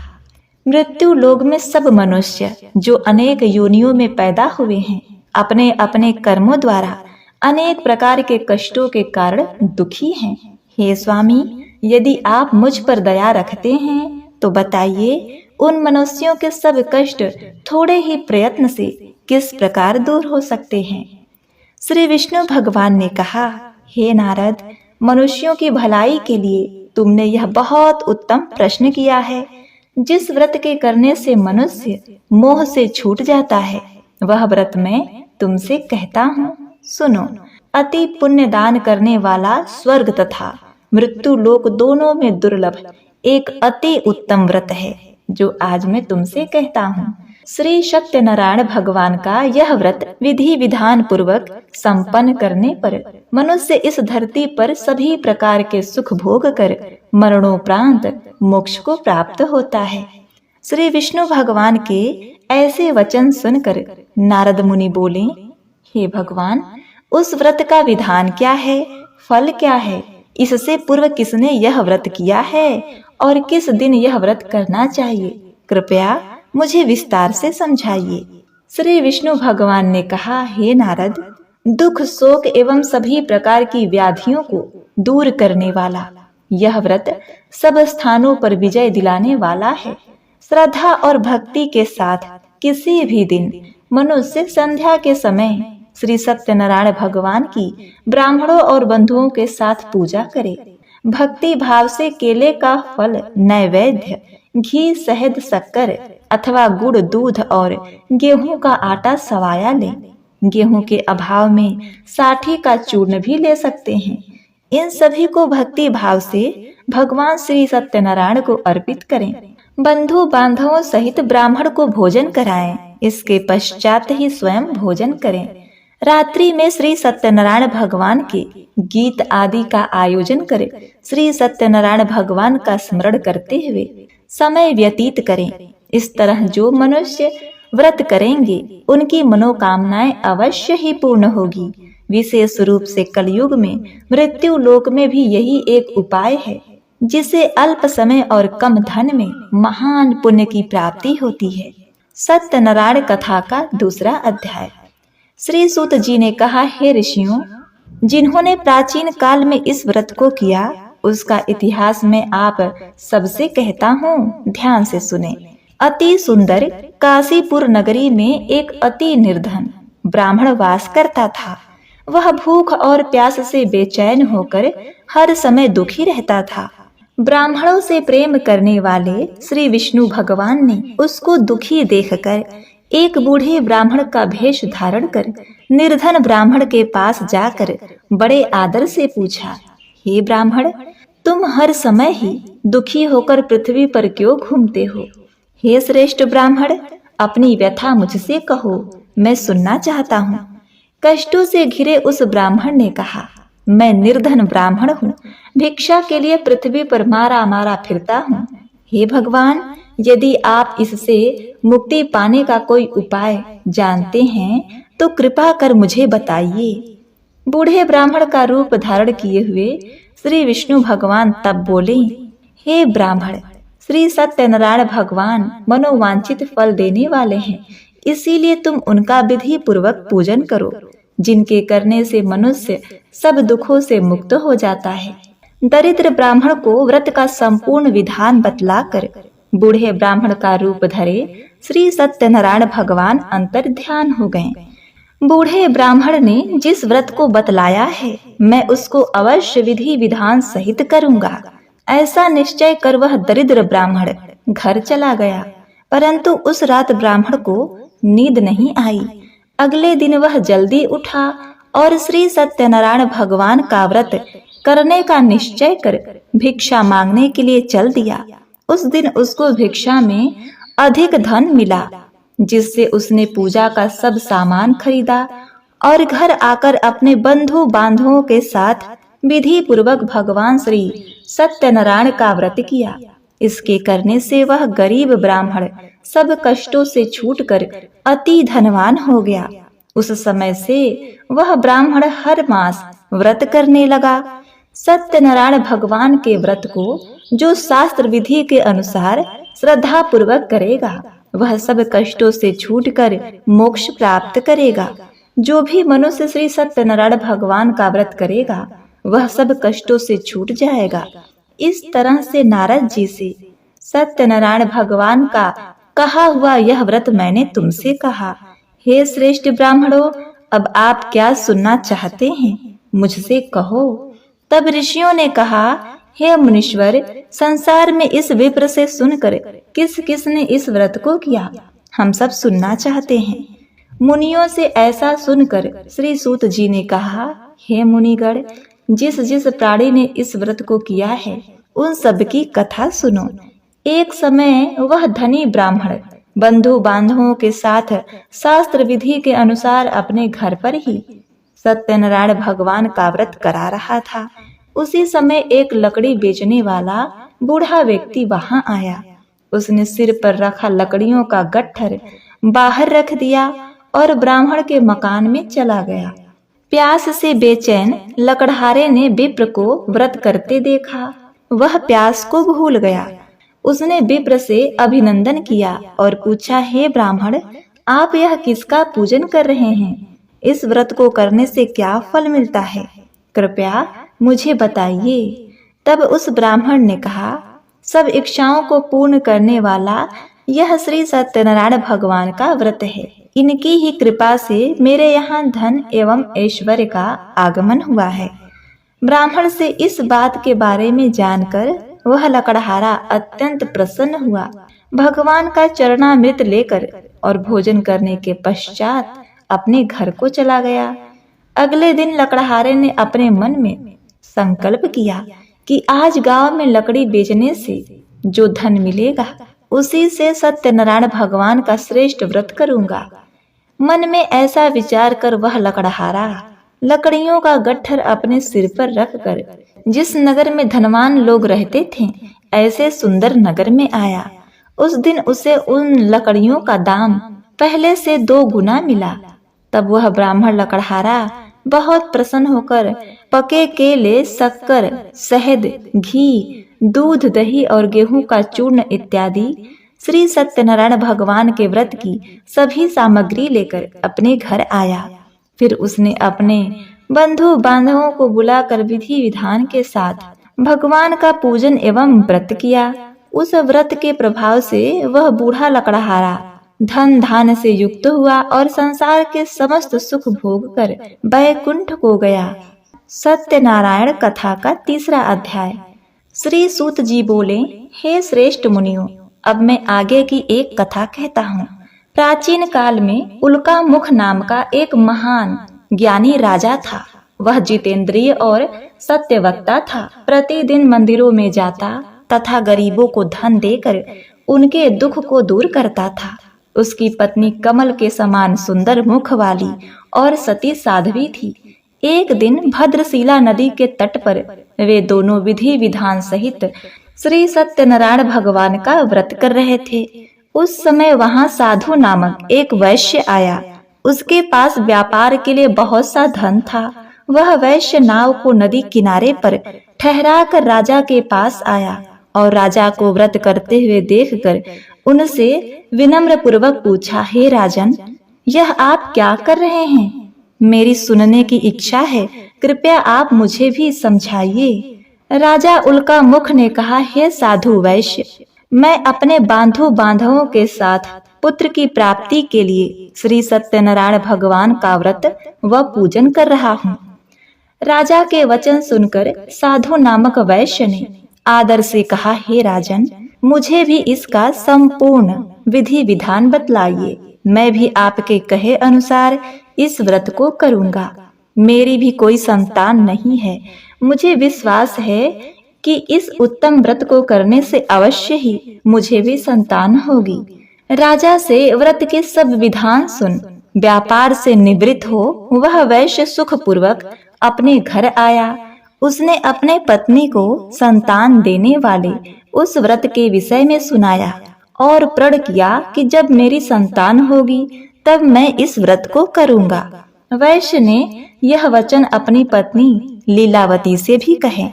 मृत्यु लोक में सब मनुष्य जो अनेक योनियों में पैदा हुए हैं, अपने अपने कर्मों द्वारा अनेक प्रकार के कष्टों के कारण दुखी हैं। हे स्वामी, यदि आप मुझ पर दया रखते हैं तो बताइए, उन मनुष्यों के सब कष्ट थोड़े ही प्रयत्न से किस प्रकार दूर हो सकते हैं? श्री विष्णु भगवान ने कहा, हे नारद, मनुष्यों की भलाई के लिए तुमने यह बहुत उत्तम प्रश्न किया है। जिस व्रत के करने से मनुष्य मोह से छूट जाता है, वह व्रत मैं तुमसे कहता हूँ, सुनो। अति पुण्य दान करने वाला स्वर्ग तथा मृत्यु लोक दोनों में दुर्लभ एक अति उत्तम व्रत है, जो आज मैं तुमसे कहता हूँ। श्री सत्यनारायण भगवान का यह व्रत विधि विधान पूर्वक संपन्न करने पर मनुष्य इस धरती पर सभी प्रकार के सुख भोग कर मरणोपरांत मोक्ष को प्राप्त होता है। श्री विष्णु भगवान के ऐसे वचन सुनकर नारद मुनि बोले, हे भगवान, उस व्रत का विधान क्या है? फल क्या है? इससे पूर्व किसने यह व्रत किया है और किस दिन यह व्रत करना चाहिए? कृपया मुझे विस्तार से समझाइए। श्री विष्णु भगवान ने कहा, हे नारद, दुख, शोक एवं सभी प्रकार की व्याधियों को दूर करने वाला यह व्रत सब स्थानों पर विजय दिलाने वाला है। श्रद्धा और भक्ति के साथ किसी भी दिन मनुष्य संध्या के समय श्री सत्यनारायण भगवान की ब्राह्मणों और बंधुओं के साथ पूजा करे। भक्ति भाव से केले का फल, नैवेद्य, घी, शहद, शक्कर अथवा गुड़, दूध और गेहूं का आटा सवाया ले। गेहूं के अभाव में साठी का चूर्ण भी ले सकते हैं। इन सभी को भक्ति भाव से भगवान श्री सत्यनारायण को अर्पित करें। बंधु बांधवों सहित ब्राह्मण को भोजन कराएं। इसके पश्चात ही स्वयं भोजन करें। रात्रि में श्री सत्यनारायण भगवान के गीत आदि का आयोजन कर श्री सत्यनारायण भगवान का स्मरण करते हुए समय व्यतीत करें। इस तरह जो मनुष्य व्रत करेंगे उनकी मनोकामनाएं अवश्य ही पूर्ण होगी। विशेष रूप से कलयुग में मृत्यु लोक में भी यही एक उपाय है, जिसे अल्प समय और कम धन में महान पुण्य की प्राप्ति होती है। सत्यनारायण कथा का दूसरा अध्याय। श्री सूत जी ने कहा, हे ऋषियों, जिन्होंने प्राचीन काल में इस व्रत को किया उसका इतिहास मैं आप सबसे कहता हूँ, ध्यान से सुने। अति सुंदर काशीपुर नगरी में एक अति निर्धन ब्राह्मण वास करता था। वह भूख और प्यास से बेचैन होकर हर समय दुखी रहता था। ब्राह्मणों से प्रेम करने वाले श्री विष्णु भगवान ने उसको दुखी देखकर एक बूढ़े ब्राह्मण का भेष धारण कर निर्धन ब्राह्मण के पास जाकर बड़े आदर से पूछा, हे ब्राह्मण, तुम हर समय ही दुखी होकर पृथ्वी पर क्यों घूमते हो? हे श्रेष्ठ ब्राह्मण, अपनी व्यथा मुझसे कहो, मैं सुनना चाहता हूँ। कष्टों से घिरे उस ब्राह्मण ने कहा, मैं निर्धन ब्राह्मण हूँ, भिक्षा के लिए पृथ्वी पर मारा मारा फिरता हूँ। हे भगवान, यदि आप इससे मुक्ति पाने का कोई उपाय जानते हैं तो कृपा कर मुझे बताइए। बूढ़े ब्राह्मण का रूप धारण किए हुए श्री विष्णु भगवान तब बोले, हे ब्राह्मण, श्री सत्यनारायण भगवान मनोवांछित फल देने वाले हैं, इसीलिए तुम उनका विधि पूर्वक पूजन करो, जिनके करने से मनुष्य सब दुखों से मुक्त हो जाता है। दरिद्र ब्राह्मण को व्रत का संपूर्ण विधान बतलाकर बूढ़े ब्राह्मण का रूप धरे श्री सत्यनारायण भगवान अंतर ध्यान हो गए। बूढ़े ब्राह्मण ने जिस व्रत को बतलाया है मैं उसको अवश्य विधि विधान सहित करूंगा, ऐसा निश्चय कर वह दरिद्र ब्राह्मण घर चला गया। परंतु उस रात ब्राह्मण को नींद नहीं आई। अगले दिन वह जल्दी उठा और श्री सत्यनारायण भगवान का व्रत करने का निश्चय कर भिक्षा मांगने के लिए चल दिया। उस दिन उसको भिक्षा में अधिक धन मिला, जिससे उसने पूजा का सब सामान खरीदा और घर आकर अपने बंधु बांधवों के साथ विधि पूर्वक भगवान श्री सत्यनारायण का व्रत किया। इसके करने से वह गरीब ब्राह्मण सब कष्टों से छूटकर अति धनवान हो गया। उस समय से वह ब्राह्मण हर मास व्रत करने लगा। सत्यनारायण भगवान के व्रत को जो शास्त्र विधि के अनुसार श्रद्धा पूर्वक करेगा, वह सब कष्टों से छूटकर मोक्ष प्राप्त करेगा। जो भी मनुष्य श्री सत्यनारायण भगवान का व्रत करेगा, वह सब कष्टों से छूट जाएगा। इस तरह से नारद जी से सत्यनारायण भगवान का कहा हुआ यह व्रत मैंने तुमसे कहा। हे श्रेष्ठ ब्राह्मणों, अब आप क्या सुनना चाहते हैं, मुझसे कहो। तब ऋषियों ने कहा, हे मुनीश्वर, संसार में इस विप्र से सुनकर किस किस ने इस व्रत को किया, हम सब सुनना चाहते हैं। मुनियों से ऐसा सुनकर श्री सूत जी ने कहा, हे मुनिगण, जिस जिस प्राणी ने इस व्रत को किया है, उन सब की कथा सुनो। एक समय वह धनी ब्राह्मण बंधु बांधवों के साथ शास्त्र विधि के अनुसार अपने घर पर ही सत्यनारायण भगवान का व्रत करा रहा था। उसी समय एक लकड़ी बेचने वाला बूढ़ा व्यक्ति वहां आया। उसने सिर पर रखा लकड़ियों का गट्ठर बाहर रख दिया और ब्राह्मण के मकान में चला गया। प्यास से बेचैन लकड़हारे ने विप्र को व्रत करते देखा। वह प्यास को भूल गया। उसने विप्र से अभिनंदन किया और पूछा, हे ब्राह्मण, आप यह किसका पूजन कर रहे हैं? इस व्रत को करने से क्या फल मिलता है? कृपया मुझे बताइए। तब उस ब्राह्मण ने कहा, सब इच्छाओं को पूर्ण करने वाला यह श्री सत्यनारायण भगवान का व्रत है। इनकी ही कृपा से मेरे यहाँ धन एवं ऐश्वर्य का आगमन हुआ है। ब्राह्मण से इस बात के बारे में जानकर वह लकड़हारा अत्यंत प्रसन्न हुआ। भगवान का चरणामृत लेकर और भोजन करने के पश्चात अपने घर को चला गया। अगले दिन लकड़हारे ने अपने मन में संकल्प किया कि आज गांव में लकड़ी बेचने से जो धन मिलेगा, उसी से सत्यनारायण भगवान का श्रेष्ठ व्रत करूंगा। मन में ऐसा विचार कर वह लकड़हारा लकड़ियों का गट्ठर अपने सिर पर रखकर जिस नगर में धनवान लोग रहते थे, ऐसे सुंदर नगर में आया। उस दिन उसे उन लकड़ियों का दाम पहले से 2 गुना मिला। तब वह ब्राह्मण लकड़हारा बहुत प्रसन्न होकर पके केले, शक्कर, शहद, घी, दूध, दही और गेहूं का चूर्ण इत्यादि श्री सत्यनारायण भगवान के व्रत की सभी सामग्री लेकर अपने घर आया। फिर उसने अपने बंधु बांधवों को बुलाकर विधि विधान के साथ भगवान का पूजन एवं व्रत किया। उस व्रत के प्रभाव से वह बूढ़ा लकड़हारा धन धान से युक्त हुआ और संसार के समस्त सुख भोग कर बैकुंठ को गया। सत्यनारायण कथा का 3रा अध्याय। श्री सूत जी बोले, हे श्रेष्ठ मुनियों, अब मैं आगे की एक कथा कहता हूँ। प्राचीन काल में उल्का मुख नाम का एक महान ज्ञानी राजा था। वह जितेंद्रिय और सत्यवक्ता था। प्रतिदिन मंदिरों में जाता तथा गरीबों को धन देकर उनके दुख को दूर करता था। उसकी पत्नी कमल के समान सुंदर मुख वाली और सती साध्वी थी। एक दिन भद्रशिला नदी के तट पर वे दोनों विधि विधान सहित श्री सत्यनारायण भगवान का व्रत कर रहे थे। उस समय वहां साधु नामक एक वैश्य आया। उसके पास व्यापार के लिए बहुत सा धन था। वह वैश्य नाव को नदी किनारे पर ठहरा कर राजा के पास आया और राजा को व्रत करते हुए देखकर उनसे विनम्र पूर्वक पूछा, हे राजन, यह आप क्या कर रहे हैं? मेरी सुनने की इच्छा है, कृपया आप मुझे भी समझाइए। राजा उल्का मुख ने कहा, हे साधु वैश्य, मैं अपने बांधु बांधवों के साथ पुत्र की प्राप्ति के लिए श्री सत्यनारायण भगवान का व्रत व पूजन कर रहा हूँ। राजा के वचन सुनकर साधु नामक वैश्य ने आदर से कहा, हे राजन, मुझे भी इसका संपूर्ण विधि विधान बतलाइए। मैं भी आपके कहे अनुसार इस व्रत को करूंगा। मेरी भी कोई संतान नहीं है। मुझे विश्वास है कि इस उत्तम व्रत को करने से अवश्य ही मुझे भी संतान होगी। राजा से व्रत के सब विधान सुन व्यापार से निवृत्त हो वह वैश्य सुख पूर्वक अपने घर आया। उसने अपने पत्नी को संतान देने वाले उस व्रत के विषय में सुनाया और प्रण किया कि जब मेरी संतान होगी तब मैं इस व्रत को करूंगा। वैश्य ने यह वचन अपनी पत्नी लीलावती से भी कहे।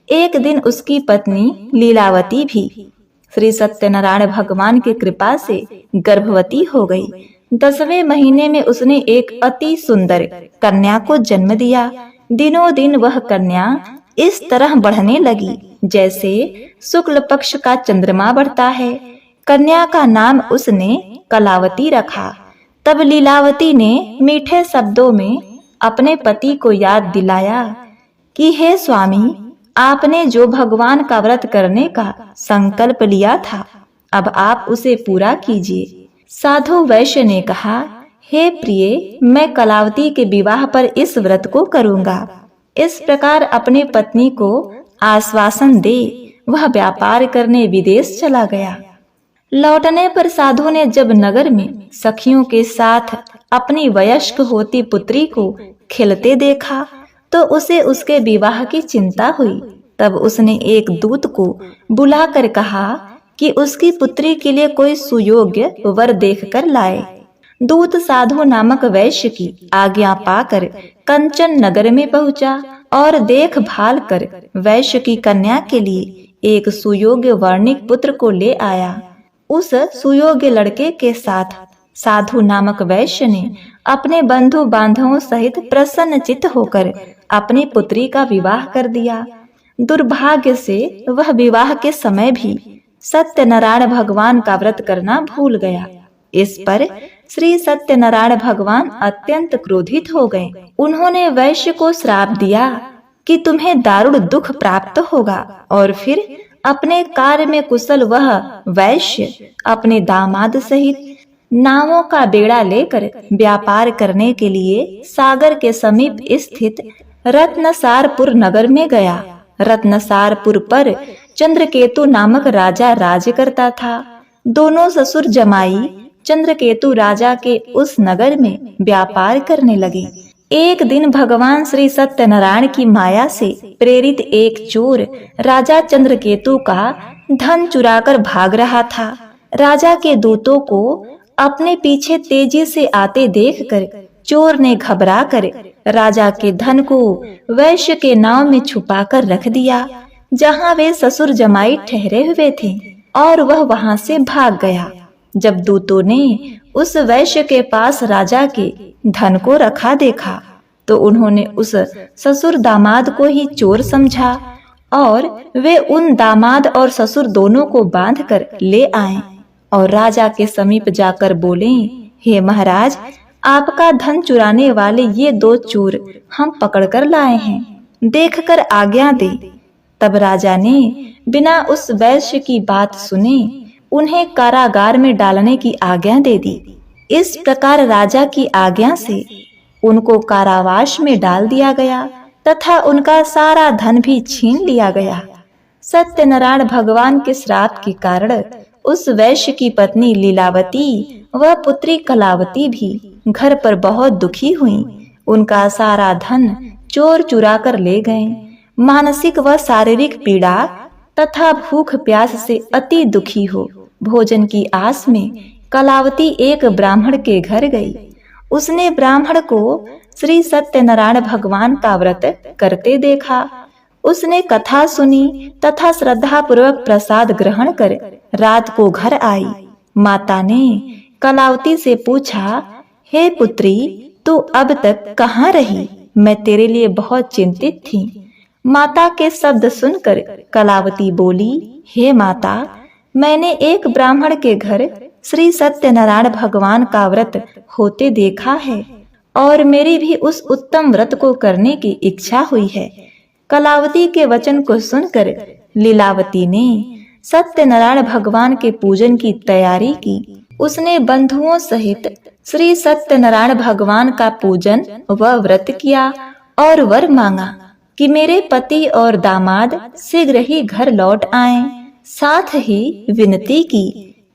एक दिन उसकी पत्नी लीलावती भी श्री सत्यनारायण भगवान की कृपा से गर्भवती हो गई। 10वें महीने में उसने एक अति सुंदर कन्या को जन्म दिया। दिनों दिन वह कन्या इस तरह बढ़ने लगी जैसे शुक्ल पक्ष का चंद्रमा बढ़ता है। कन्या का नाम उसने कलावती रखा। तब लीलावती ने मीठे शब्दों में अपने पति को याद दिलाया कि हे स्वामी, आपने जो भगवान का व्रत करने का संकल्प लिया था अब आप उसे पूरा कीजिए। साधु वैश्य ने कहा, हे प्रिय, मैं कलावती के विवाह पर इस व्रत को करूंगा। इस प्रकार अपने पत्नी को आश्वासन दे वह व्यापार करने विदेश चला गया। लौटने पर साधु ने जब नगर में सखियों के साथ अपनी वयस्क होती पुत्री को खेलते देखा तो उसे उसके विवाह की चिंता हुई। तब उसने एक दूत को बुलाकर कहा कि उसकी पुत्री के लिए कोई सुयोग्य वर देखकर लाए। दूत साधु नामक वैश्य की आज्ञा पाकर कंचन नगर में पहुंचा और देखभाल कर वैश्य की कन्या के लिए एक सुयोग्य वर्णिक पुत्र को ले आया। उस सुयोग्य लड़के के साथ साधु नामक वैश्य ने अपने बंधु बांधवों सहित प्रसन्नचित्त होकर अपनी पुत्री का विवाह कर दिया। दुर्भाग्य से वह विवाह के समय भी सत्यनारायण भगवान का व्रत करना भूल गया। इस पर श्री सत्यनारायण भगवान अत्यंत क्रोधित हो गए। उन्होंने वैश्य को श्राप दिया कि तुम्हें दारुण दुख प्राप्त होगा और फिर अपने कार्य में कुशल वह वैश्य अपने दामाद सहित नावों का बेड़ा लेकर व्यापार करने के लिए सागर के समीप स्थित रत्नसारपुर नगर में गया। रत्नसारपुर पर चंद्रकेतु नामक राजा राज्य करता था। दोनों ससुर जमाई चंद्रकेतु राजा के उस नगर में व्यापार करने लगे। एक दिन भगवान श्री सत्यनारायण की माया से प्रेरित एक चोर राजा चंद्रकेतु का धन चुराकर भाग रहा था। राजा के दूतों को अपने पीछे तेजी से आते देखकर चोर ने घबराकर राजा के धन को वैश्य के नाव में छुपाकर रख दिया जहां वे ससुर जमाई ठहरे हुए थे और वह वहां से भाग गया। जब दूतों ने उस वैश्य के पास राजा के धन को रखा देखा तो उन्होंने उस ससुर दामाद को ही चोर समझा और वे उन दामाद और ससुर दोनों को बांधकर ले आए और राजा के समीप जाकर बोले, हे महाराज, आपका धन चुराने वाले ये दो चोर हम पकड़कर लाए हैं, देखकर आज्ञा दे। तब राजा ने बिना उस वैश्य की बात सुने उन्हें कारागार में डालने की आज्ञा दे दी। इस प्रकार राजा की आज्ञा से उनको कारावास में डाल दिया गया तथा उनका सारा धन भी छीन लिया गया। सत्यनारायण भगवान के श्राप के कारण उस वैश्य की पत्नी लीलावती व पुत्री कलावती भी घर पर बहुत दुखी हुई। उनका सारा धन चोर चुरा कर ले गए। मानसिक व शारीरिक पीड़ा तथा भूख प्यास से अति दुखी हो भोजन की आस में कलावती एक ब्राह्मण के घर गई। उसने ब्राह्मण को श्री सत्यनारायण भगवान का व्रत करते देखा। उसने कथा सुनी तथा श्रद्धा पूर्वक प्रसाद ग्रहण कर रात को घर आई। माता ने कलावती से पूछा, हे पुत्री, तू अब तक कहाँ रही? मैं तेरे लिए बहुत चिंतित थी। माता के शब्द सुनकर कलावती बोली, हे माता, मैंने एक ब्राह्मण के घर श्री सत्यनारायण भगवान का व्रत होते देखा है और मेरी भी उस उत्तम व्रत को करने की इच्छा हुई है। कलावती के वचन को सुनकर लीलावती ने सत्यनारायण भगवान के पूजन की तैयारी की। उसने बंधुओं सहित श्री सत्यनारायण भगवान का पूजन व व्रत किया और वर मांगा कि मेरे पति और दामाद शीघ्र ही घर लौट आएं। साथ ही विनती की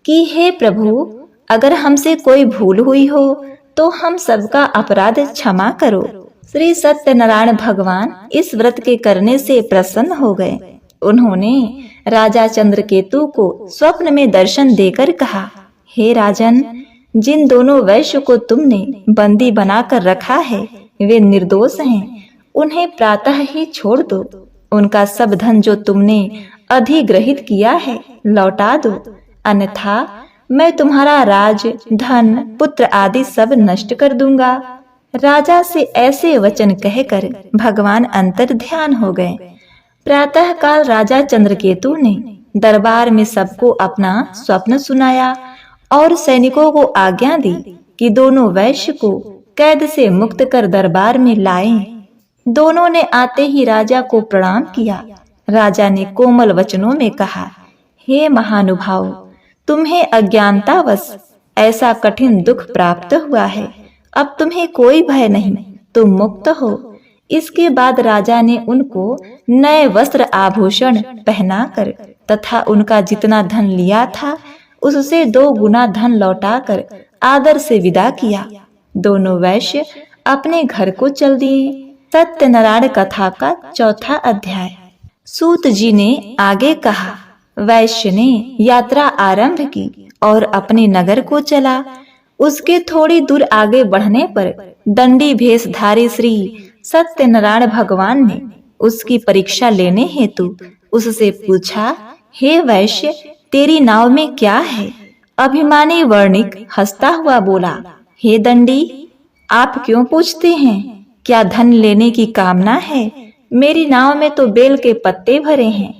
कि हे प्रभु, अगर हमसे कोई भूल हुई हो तो हम सबका अपराध क्षमा करो। श्री सत्यनारायण भगवान इस व्रत के करने से प्रसन्न हो गए। उन्होंने राजा चंद्रकेतु को स्वप्न में दर्शन देकर कहा, हे राजन, जिन दोनों वैश्य को तुमने बंदी बनाकर रखा है वे निर्दोष हैं। उन्हें प्रातः ही छोड़ दो। उनका सब धन जो तुमने अधिग्रहित किया है लौटा दो, अन्यथा मैं तुम्हारा राज, धन, पुत्र आदि सब नष्ट कर दूंगा। राजा से ऐसे वचन कहकर भगवान अंतर ध्यान हो गए। प्रातः काल राजा चंद्रकेतु ने दरबार में सबको अपना स्वप्न सुनाया और सैनिकों को आज्ञा दी कि दोनों वैश्य को कैद से मुक्त कर दरबार में लाएं। दोनों ने आते ही राजा को प्रणाम किया। राजा ने कोमल वचनों में कहा, हे महानुभाव, तुम्हें अज्ञानतावश ऐसा कठिन दुख प्राप्त हुआ है। अब तुम्हें कोई भय नहीं, तुम मुक्त हो। इसके बाद राजा ने उनको नए वस्त्र आभूषण पहनाकर तथा उनका जितना धन लिया था उससे 2 गुना धन लौटाकर आदर से विदा किया। दोनों वैश्य अपने घर को चल दिए। सत्यनारायण कथा का 4था अध्याय। सूत जी ने आगे कहा, वैश्य ने यात्रा आरंभ की और अपने नगर को चला। उसके थोड़ी दूर आगे बढ़ने पर दंडी भेषधारी श्री सत्यनारायण भगवान ने उसकी परीक्षा लेने हेतु उससे पूछा, हे वैश्य, तेरी नाव में क्या है? अभिमानी वर्णिक हंसता हुआ बोला, हे दंडी, आप क्यों पूछते हैं? क्या धन लेने की कामना है? मेरी नाव में तो बेल के पत्ते भरे हैं।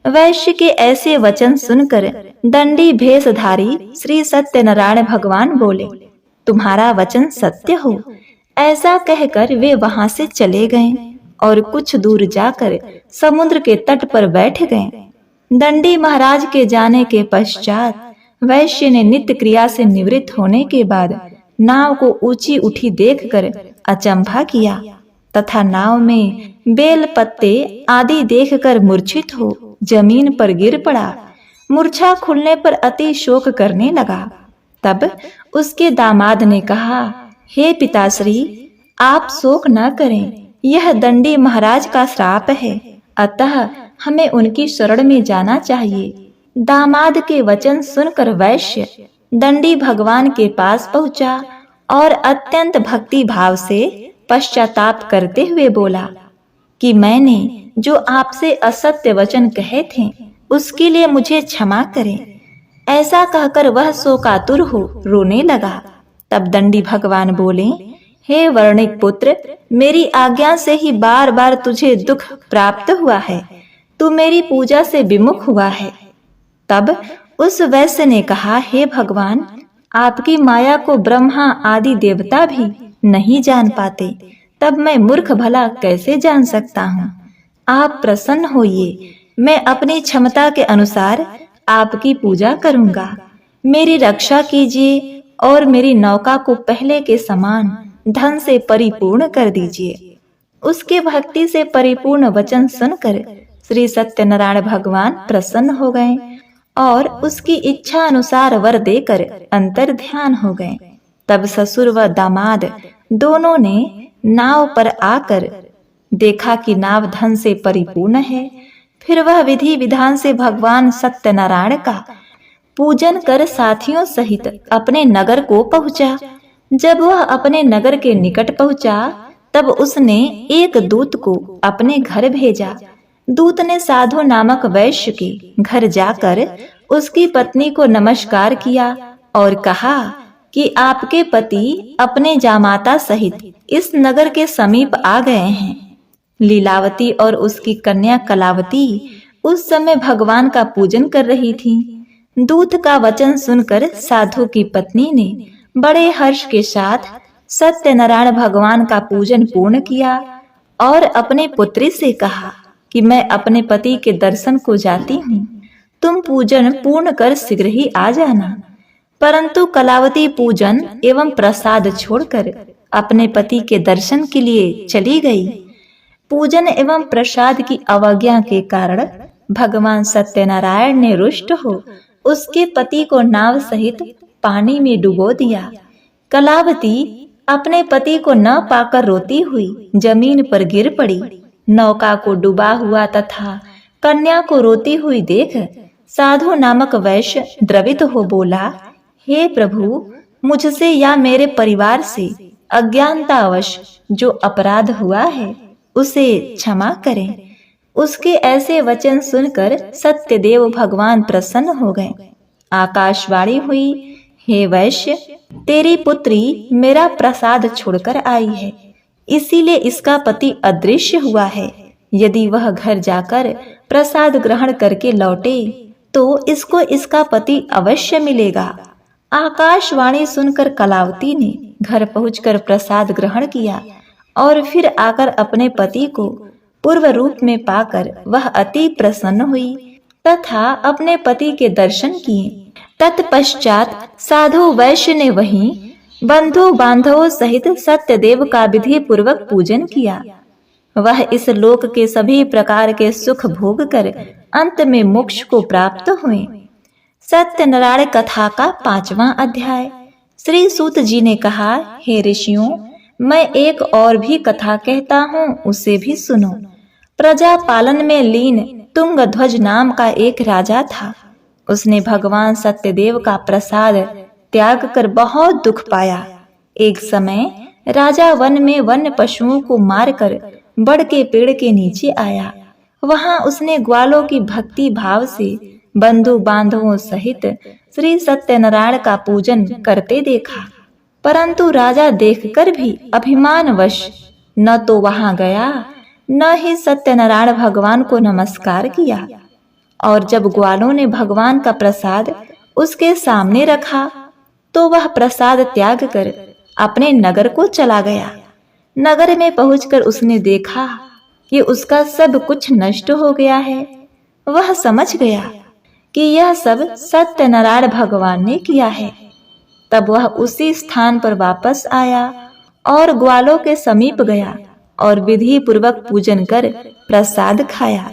वैश्य के ऐसे वचन सुनकर दंडी भेषधारी श्री सत्यनारायण भगवान बोले, तुम्हारा वचन सत्य हो। ऐसा कहकर वे वहां से चले गए और कुछ दूर जाकर समुद्र के तट पर बैठ गए। दंडी महाराज के जाने के पश्चात वैश्य ने नित्य क्रिया से निवृत्त होने के बाद नाव को ऊंची उठी देखकर अचंभा किया तथा नाव में बेल पत्ते आदि देखकर मूर्छित हो जमीन पर गिर पड़ा। मूर्छा खुलने पर अति शोक करने लगा। तब उसके दामाद ने कहा, हे पिताश्री, आप शोक न करें, यह दंडी महाराज का श्राप है, अतः हमें उनकी शरण में जाना चाहिए। दामाद के वचन सुनकर वैश्य दंडी भगवान के पास पहुंचा और अत्यंत भक्ति भाव से पश्चाताप करते हुए बोला कि मैंने जो आपसे असत्य वचन कहे थे उसके लिए मुझे क्षमा करें। ऐसा कहकर वह शोकातुर हो रोने लगा। तब दंडी भगवान बोले, हे वर्णिक पुत्र, मेरी आज्ञा से ही बार बार तुझे दुख प्राप्त हुआ है। तू मेरी पूजा से विमुख हुआ है। तब उस वैश्य ने कहा, हे भगवान, आपकी माया को ब्रह्मा आदि देवता भी नहीं जान पाते, तब मैं मूर्ख भला कैसे जान सकता हूँ। आप प्रसन्न होइए, मैं अपनी क्षमता के अनुसार आपकी पूजा करूँगा। मेरी रक्षा कीजिए और मेरी नौका को पहले के समान धन से परिपूर्ण कर दीजिए। उसके भक्ति से परिपूर्ण वचन सुनकर श्री सत्यनारायण भगवान प्रसन्न हो गए और उसकी इच्छा अनुसार वर देकर अंतर ध्यान हो गए। तब ससुर व दामाद दोनों ने नाव पर आकर देखा कि नाव धन से परिपूर्ण है। फिर वह विधि विधान से भगवान सत्यनारायण का पूजन कर साथियों सहित अपने नगर को पहुंचा। जब वह अपने नगर के निकट पहुंचा तब उसने एक दूत को अपने घर भेजा। दूत ने साधु नामक वैश्य के घर जाकर उसकी पत्नी को नमस्कार किया और कहा कि आपके पति अपने जामाता सहित इस नगर के समीप आ गए हैं। लीलावती और उसकी कन्या कलावती उस समय भगवान का पूजन कर रही थी। दूत का वचन सुनकर साधु की पत्नी ने बड़े हर्ष के साथ सत्यनारायण भगवान का पूजन पूर्ण किया और अपने पुत्री से कहा कि मैं अपने पति के दर्शन को जाती हूँ। तुम पूजन पूर्ण कर शीघ्र ही आ जाना। परंतु कलावती पूजन एवं प्रसाद छोड़कर अपने पति के दर्शन के लिए चली गई। पूजन एवं प्रसाद की अवज्ञा के कारण भगवान सत्यनारायण ने रुष्ट हो उसके पति को नाव सहित पानी में डुबो दिया। कलावती अपने पति को न पाकर रोती हुई जमीन पर गिर पड़ी। नौका को डूबा हुआ तथा कन्या को रोती हुई देख साधु नामक वैश्य द्रवित हो बोला, हे प्रभु, मुझसे या मेरे परिवार से अज्ञानतावश जो अपराध हुआ है उसे क्षमा करें। उसके ऐसे वचन सुनकर सत्यदेव भगवान प्रसन्न हो गए। आकाशवाणी हुई, हे वैश्य, तेरी पुत्री मेरा प्रसाद छोड़कर आई है, इसीलिए इसका पति अदृश्य हुआ है। यदि वह घर जाकर प्रसाद ग्रहण करके लौटे तो इसको इसका पति अवश्य मिलेगा। आकाशवाणी सुनकर कलावती ने घर पहुंचकर प्रसाद ग्रहण किया और फिर आकर अपने पति को पूर्व रूप में पाकर वह अति प्रसन्न हुई तथा अपने पति के दर्शन किए। तत्पश्चात साधु वैश्य ने वहीं बंधु बांधवों सहित सत्यदेव का विधि पूर्वक पूजन किया। वह इस लोक के सभी प्रकार के सुख भोग कर अंत में मोक्ष को प्राप्त हुए। सत्यनारायण कथा का 5वां अध्याय। श्री सूत जी ने कहा, हे ऋषियों, मैं एक और भी कथा कहता हूँ, उसे भी सुनो। प्रजा पालन में लीन तुंगध्वज नाम का एक राजा था। उसने भगवान सत्यदेव का प्रसाद त्याग कर बहुत दुख पाया। एक समय राजा वन में वन्य पशुओं को मारकर बड़ के पेड़ के नीचे आया। वहां उसने ग्वालों की भक्ति भाव से बंधु बांधवों सहित श्री सत्यनारायण का पूजन करते देखा। परंतु राजा देखकर भी अभिमानवश न तो वहां गया न ही सत्यनारायण भगवान को नमस्कार किया। और जब ग्वालों ने भगवान का प्रसाद उसके सामने रखा तो वह प्रसाद त्याग कर अपने नगर को चला गया। नगर में पहुंचकर उसने देखा कि उसका सब कुछ नष्ट हो गया है। वह समझ गया कि यह सब सत्यनारायण भगवान ने किया है। तब वह उसी स्थान पर वापस आया और ग्वालों के समीप गया और विधि पूर्वक पूजन कर प्रसाद खाया।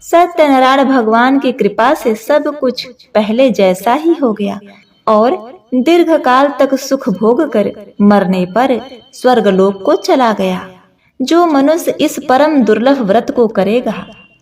सत्यनारायण भगवान की कृपा से सब कुछ पहले जैसा ही हो गया और दीर्घ काल तक सुख भोग कर मरने पर स्वर्गलोक को चला गया। जो मनुष्य इस परम दुर्लभ व्रत को करेगा,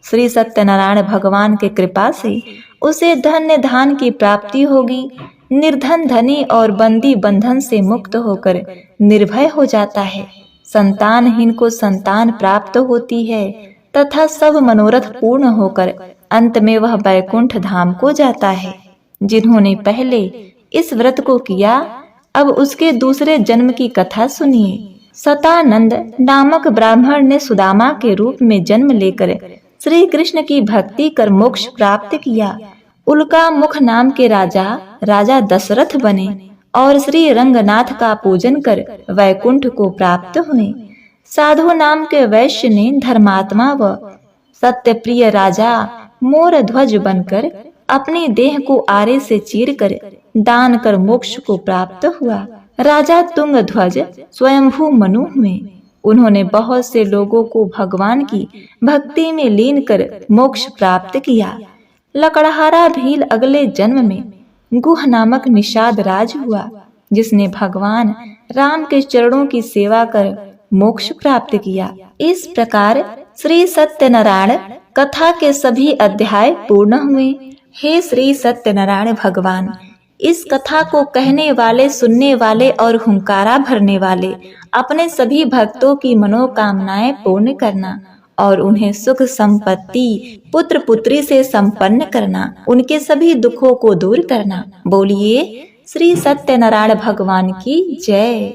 श्री सत्यनारायण भगवान के कृपा से उसे धन्य धान की प्राप्ति होगी। निर्धन धनी और बंदी बंधन से मुक्त होकर निर्भय हो जाता है। संतानहीन को संतान प्राप्त होती है तथा सब मनोरथ पूर्ण होकर अंत में वह वैकुंठ धाम को जाता है। जिन्होंने पहले इस व्रत को किया, अब उसके दूसरे जन्म की कथा सुनिए। सतानंद नामक ब्राह्मण ने सुदामा के रूप में जन्म लेकर श्री कृष्ण की भक्ति कर मोक्ष प्राप्त किया। उल्का मुख नाम के राजा दशरथ बने और श्री रंगनाथ का पूजन कर वैकुंठ को प्राप्त हुए। साधु नाम के वैश्य ने धर्मात्मा व सत्यप्रिय राजा मोर ध्वज बनकर अपनी देह को आरे से चीर कर दान कर मोक्ष को प्राप्त हुआ। राजा तुंगध्वज स्वयंभू मनु हुए। उन्होंने बहुत से लोगों को भगवान की भक्ति में लीन कर मोक्ष प्राप्त किया। लकड़हारा भील अगले जन्म में गुह नामक निषाद राज हुआ, जिसने भगवान राम के चरणों की सेवा कर मोक्ष प्राप्त किया। इस प्रकार श्री सत्यनारायण कथा के सभी अध्याय पूर्ण हुए। हे श्री सत्यनारायण भगवान, इस कथा को कहने वाले, सुनने वाले और हुंकारा भरने वाले अपने सभी भक्तों की मनोकामनाएं पूर्ण करना और उन्हें सुख संपत्ति, पुत्र पुत्री से संपन्न करना, उनके सभी दुखों को दूर करना। बोलिए श्री सत्यनारायण भगवान की जय।